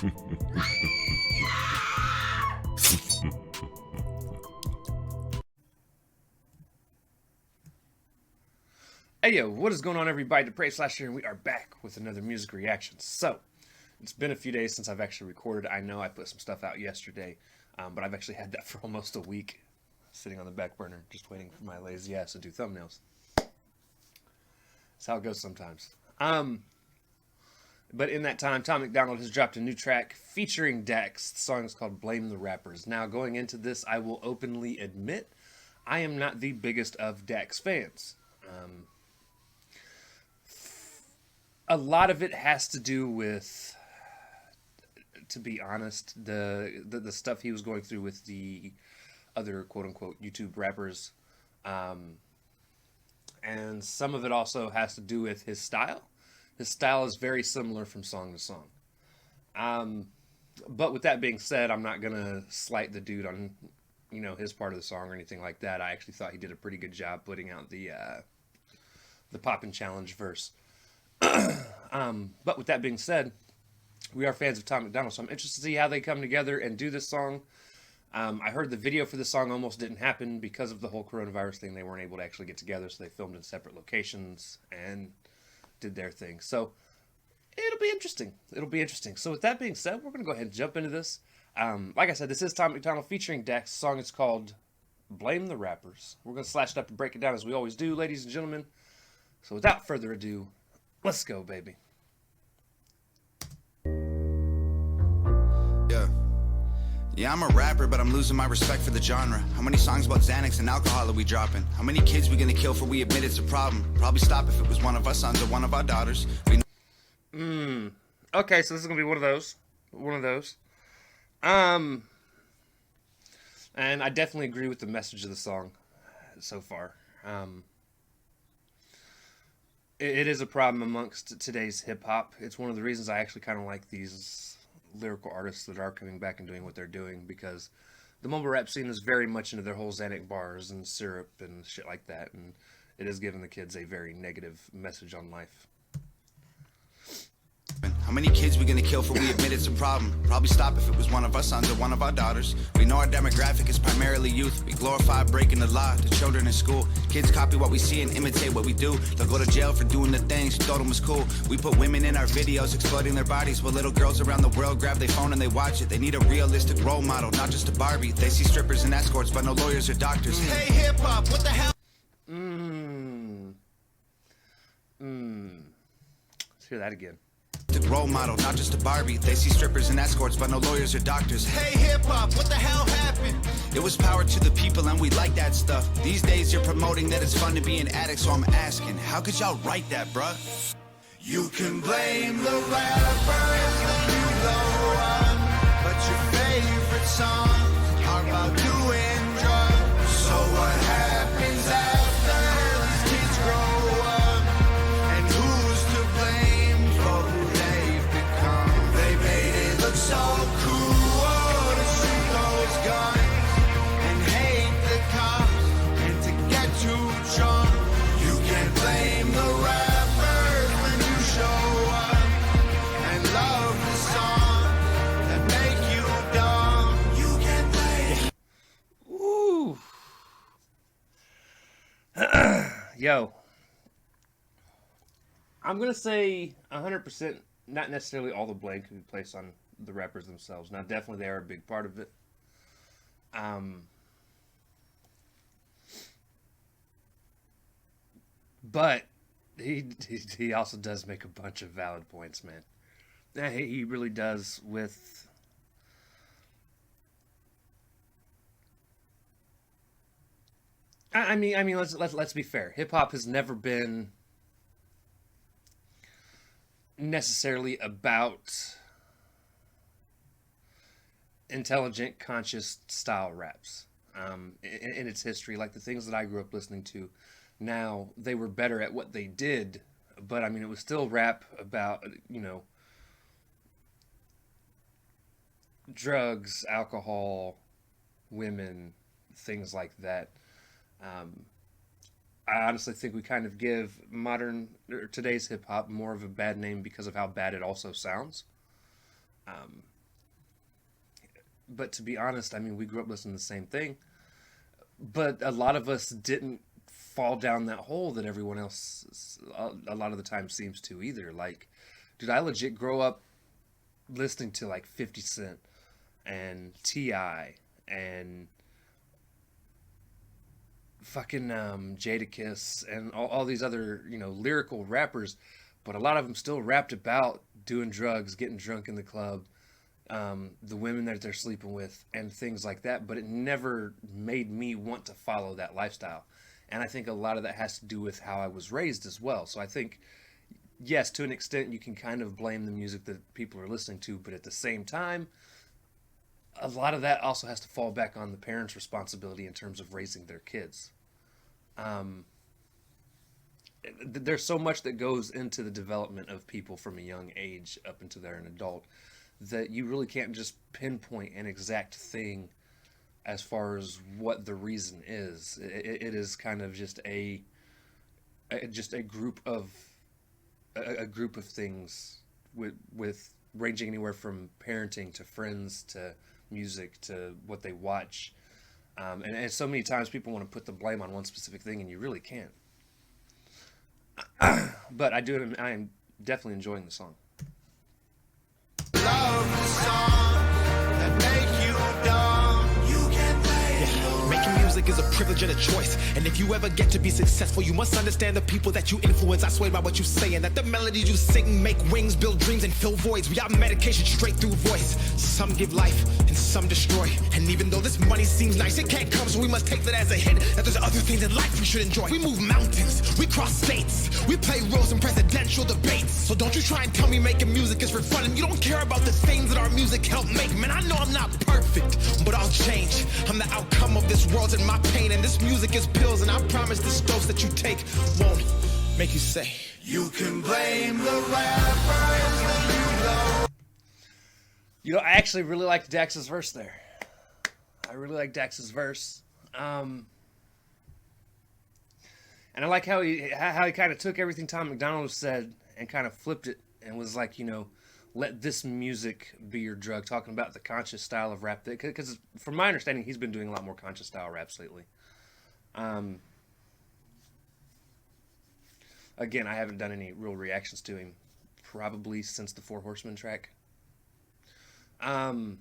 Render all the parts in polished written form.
Hey yo, what is going on everybody? Depraved/here, and we are back with another music reaction. So, it's been a few days since I've actually recorded. I know I put some stuff out yesterday, but I've actually had that for almost a week, sitting on the back burner, just waiting for my lazy ass to do thumbnails. That's how it goes sometimes. But in that time, Tom MacDonald has dropped a new track featuring DAX. The song is called Blame the Rappers. Now, going into this, I will openly admit I am not the biggest of DAX fans. A lot of it has to do with, to be honest, the stuff he was going through with the other quote-unquote YouTube rappers. And some of it also has to do with his style. His style is very similar from song to song. But with that being said, I'm not going to slight the dude on, his part of the song or anything like that. I actually thought he did a pretty good job putting out the Poppin' Challenge verse. But with that being said, we are fans of Tom MacDonald, so I'm interested to see how they come together and do this song. I heard the video for the song almost didn't happen because of the whole coronavirus thing. They weren't able to actually get together, so they filmed in separate locations and did their thing. So it'll be interesting. It'll be interesting. So with that being said, we're going to go ahead and jump into this. Like I said, this is Tom MacDonald featuring DAX. The song is called Blame the Rappers. We're going to slash it up and break it down as we always do, ladies and gentlemen. So without further ado, let's go, baby. Yeah, I'm a rapper, but I'm losing my respect for the genre. How many songs about Xanax and alcohol are we dropping? How many kids we gonna kill for we admit it's a problem? Probably stop if it was one of our sons or one of our daughters. Okay, so this is gonna be one of those. And I definitely agree with the message of the song so far. It is a problem amongst today's hip-hop. It's one of the reasons I actually kind of like these lyrical artists that are coming back and doing what they're doing, because the mumble rap scene is very much into their whole Xanax bars and syrup and shit like that, and it is giving the kids a very negative message on life. How many kids we gonna kill for we admit it's a problem? Probably stop if it was one of our sons or one of our daughters. We know our demographic is primarily youth. We glorify breaking the law to children in school. Kids copy what we see and imitate what we do. They'll go to jail for doing the things you thought them was cool. We put women in our videos exploiting their bodies, while little girls around the world grab their phone and they watch it. They need a realistic role model, not just a Barbie. They see strippers and escorts, but no lawyers or doctors. Hey, hip-hop, what the hell? Let's hear that again. Role model, not just a Barbie. They see strippers and escorts, but no lawyers or doctors. Hey, hip-hop, what the hell happened? It was power to the people, and we like that stuff. These days you're promoting that it's fun to be an addict, so I'm asking, how could y'all write that, bruh? You can blame the rappers when you blow up, but your favorite songs are about doing drugs. So what happens after these kids grow up? And who's to blame for who they've become? They made it look so cool to shoot those guns and hate the cops and to get too drunk. You can't blame the rappers when you show up and love the songs that make you dumb. You can't blame. Ooh. Yo. I'm going to say 100%, not necessarily all the blame can be placed on the rappers themselves. Now, definitely they are a big part of it. But he also does make a bunch of valid points, man. Yeah, he really does. With I mean, let's be fair. Hip hop has never been necessarily about intelligent, conscious style raps. In its history, like the things that I grew up listening to, now they were better at what they did, but I mean, it was still rap about, drugs, alcohol, women, things like that. I honestly think we kind of give modern or today's hip hop more of a bad name because of how bad it also sounds. But to be honest, I mean, we grew up listening to the same thing, but a lot of us didn't fall down that hole that everyone else a lot of the time seems to either. Like, dude, I legit grow up listening to like 50 Cent and T.I. and fucking Jadakiss and all these other, lyrical rappers, but a lot of them still rapped about doing drugs, getting drunk in the club, the women that they're sleeping with, and things like that. But it never made me want to follow that lifestyle. And I think a lot of that has to do with how I was raised as well. So I think, yes, to an extent, you can kind of blame the music that people are listening to, but at the same time, a lot of that also has to fall back on the parents' responsibility in terms of raising their kids. Um, there's so much that goes into the development of people from a young age up into they're an adult that you really can't just pinpoint an exact thing as far as what the reason is. It is kind of just a group of a group of things with ranging anywhere from parenting to friends to music to what they watch. And so many times people want to put the blame on one specific thing, and you really can't. But I am definitely enjoying the song. Love the song that make you dumb. You can play. Making music is a privilege and a choice. And if you ever get to be successful, you must understand the people that you influence. I swear by what you say, and that the melodies you sing make wings, build dreams, and fill voids. We got medication straight through voice. Some give life, and some destroy. And even though this money seems nice, it can't come, so we must take that as a hint. That there's other things in life we should enjoy. We move mountains, we cross states, we play roles in presidential debates. So don't you try and tell me making music is for fun, and you don't care about the things that our music help make. Man, I know I'm not perfect, but I'll change. I'm the outcome of this world and my pain, and this music is pills, and I promise this dose that you take won't make you say you can blame the rappers that you know. I actually really liked Dax's verse there. I really like Dax's verse. And I like how he kind of took everything Tom MacDonald said and kind of flipped it and was like, let this music be your drug, talking about the conscious style of rap. Because from my understanding, he's been doing a lot more conscious style raps lately. Again, I haven't done any real reactions to him probably since the Four Horsemen track. But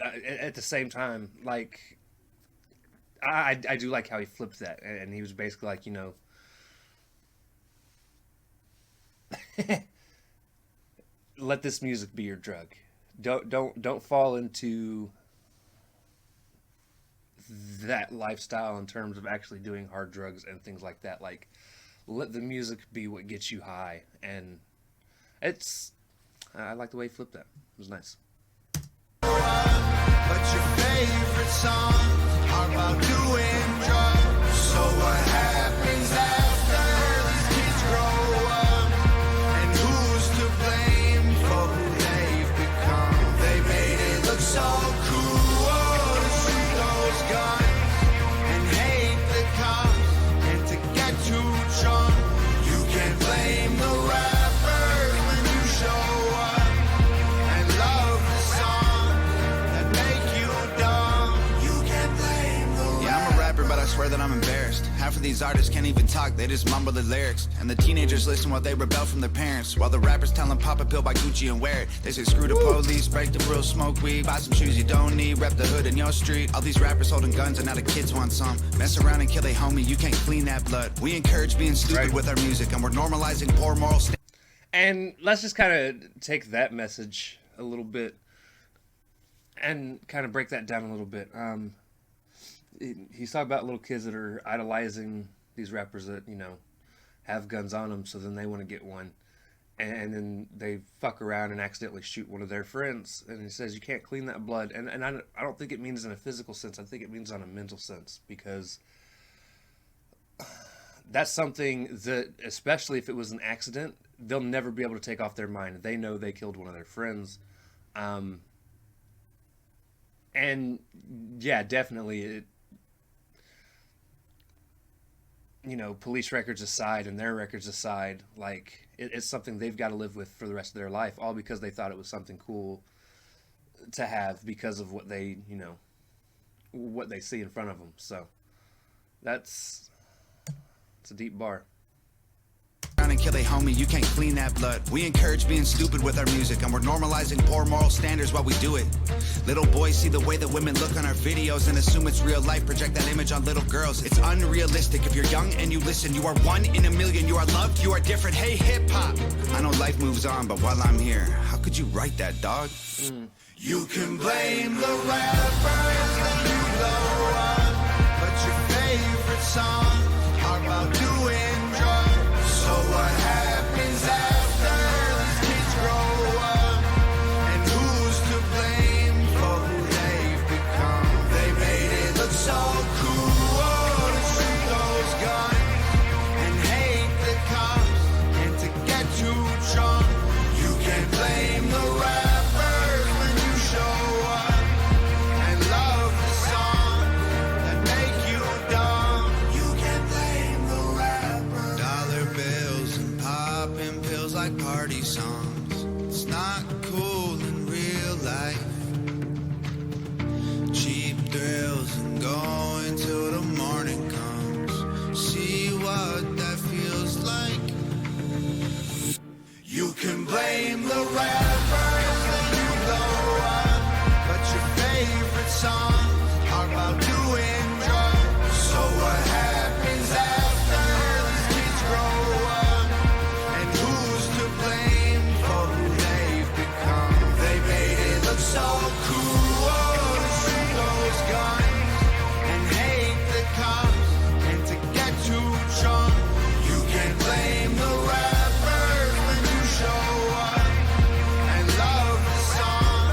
at the same time, like, I do like how he flipped that, and he was basically like, let this music be your drug. Don't fall into that lifestyle in terms of actually doing hard drugs and things like that. Like, let the music be what gets you high, and I like the way he flipped that. It was nice. But your favorite songs are about doing drugs. So what happens after these kids grow up? And who's to blame for who they've become? They made it look so cool to shoot those guns and hate the cops and to get too drunk. You can't blame the rappers when you show up and love the song that make you dumb. You can't blame the rappers. Yeah, I'm a rapper, but I swear that I'm embarrassed. Half of these artists can't even talk, they just mumble the lyrics. And the teenagers listen while they rebel from their parents, while the rappers tell them pop a pill, buy Gucci and wear it. They say screw the police, break the rules, smoke weed, buy some shoes you don't need, rep the hood in your street. All these rappers holding guns and now the kids want some. Mess around and kill a homie, you can't clean that blood. We encourage being stupid with our music, and we're normalizing poor moral standards. And let's just kind of take that message a little bit and kind of break that down a little bit. He's talking about little kids that are idolizing these rappers that, have guns on them, so then they want to get one. And then they fuck around and accidentally shoot one of their friends. And he says, you can't clean that blood. And I don't think it means in a physical sense. I think it means on a mental sense. Because that's something that, especially if it was an accident, they'll never be able to take off their mind. They know they killed one of their friends. And yeah, definitely, police records aside and their records aside, like, it's something they've got to live with for the rest of their life, all because they thought it was something cool to have because of what they, you know, what they see in front of them. So it's a deep bar. And kill a homie, you can't clean that blood. We encourage being stupid with our music, and we're normalizing poor moral standards while we do it. Little boys see the way that women look on our videos and assume it's real life, project that image on little girls. It's unrealistic. If you're young and you listen, you are one in a million. You are loved, you are different. Hey, hip-hop. I know life moves on, but while I'm here, how could you write that, dog? You can blame the rappers when you blow up, but your favorite songs are about doing drugs. So what happens after these kids grow up? And who's to blame for who they've become? They made it look so cool to shoot those guns and hate the cops and to get too drunk. You can blame the rappers when you show up and love the songs that make you dumb. You can blame the rappers. Dollar bills and popping pills like party songs. It's not cool in real life. Cheap thrills and going till the morning comes. See what that feels like. You can blame the rappers when you blow up, but your favorite songs are about doing drugs. So what happens after these kids grow up? And who's to blame for who they've become? They made it look so cool to shoot those guns and hate the cops and to get too drunk. You can blame the rappers when you show up and love the song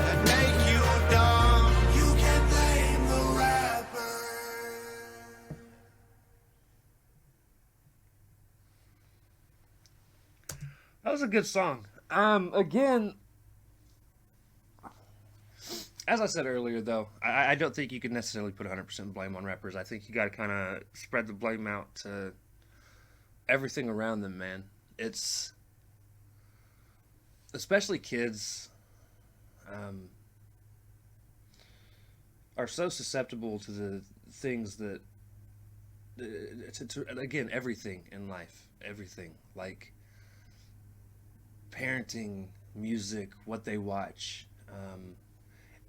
that make you dumb. You can blame the rappers. That was a good song. Again, as I said earlier, though, I don't think you can necessarily put 100% blame on rappers. I think you got to kind of spread the blame out to everything around them, man. It's especially kids are so susceptible to the things that again, everything in life, everything, like parenting, music, what they watch,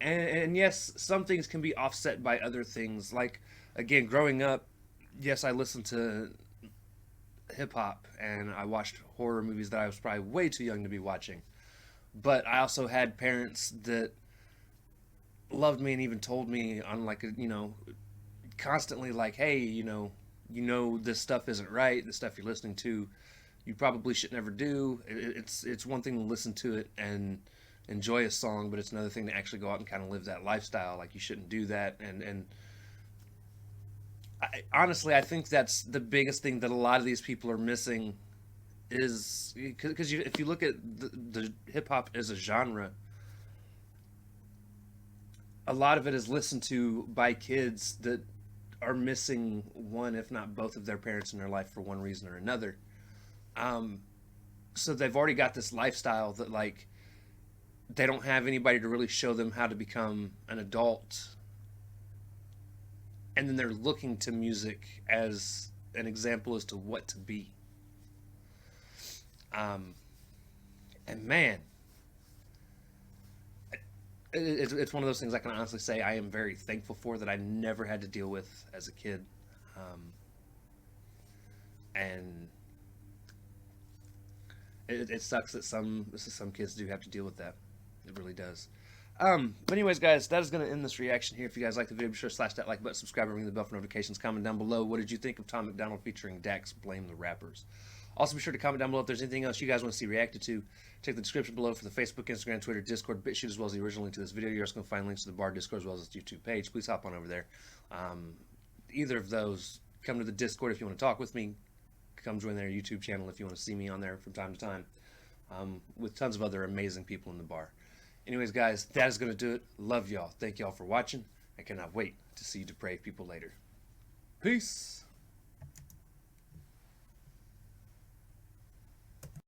and yes, some things can be offset by other things. Like, again, growing up, yes, I listened to hip hop and I watched horror movies that I was probably way too young to be watching, but I also had parents that loved me and even told me on, like, you know, constantly, like, hey, you know this stuff isn't right, the stuff you're listening to you probably should never do. It's one thing to listen to it and enjoy a song, but it's another thing to actually go out and kind of live that lifestyle. Like, you shouldn't do that. And honestly, I think that's the biggest thing that a lot of these people are missing, is because if you look at the hip hop as a genre, a lot of it is listened to by kids that are missing one, if not both, of their parents in their life for one reason or another. So they've already got this lifestyle that, like, they don't have anybody to really show them how to become an adult. And then they're looking to music as an example as to what to be. And man, it's one of those things I can honestly say I am very thankful for that I never had to deal with as a kid. And it sucks that some kids do have to deal with that. It really does. But anyways, guys, that is going to end this reaction here. If you guys like the video, be sure to slash that like button, subscribe, and ring the bell for notifications. Comment down below, what did you think of Tom MacDonald featuring DAX, Blame the Rappers? Also, be sure to comment down below if there's anything else you guys want to see reacted to. Check the description below for the Facebook, Instagram, Twitter, Discord, BitChute, as well as the original link to this video. You're also going to find links to the bar Discord as well as its YouTube page. Please hop on over there. Either of those, come to the Discord if you want to talk with me. Come join their YouTube channel if you want to see me on there from time to time, with tons of other amazing people in the bar. Anyways, guys, that is going to do it. Love y'all. Thank y'all for watching. I cannot wait to see you depraved people later. Peace.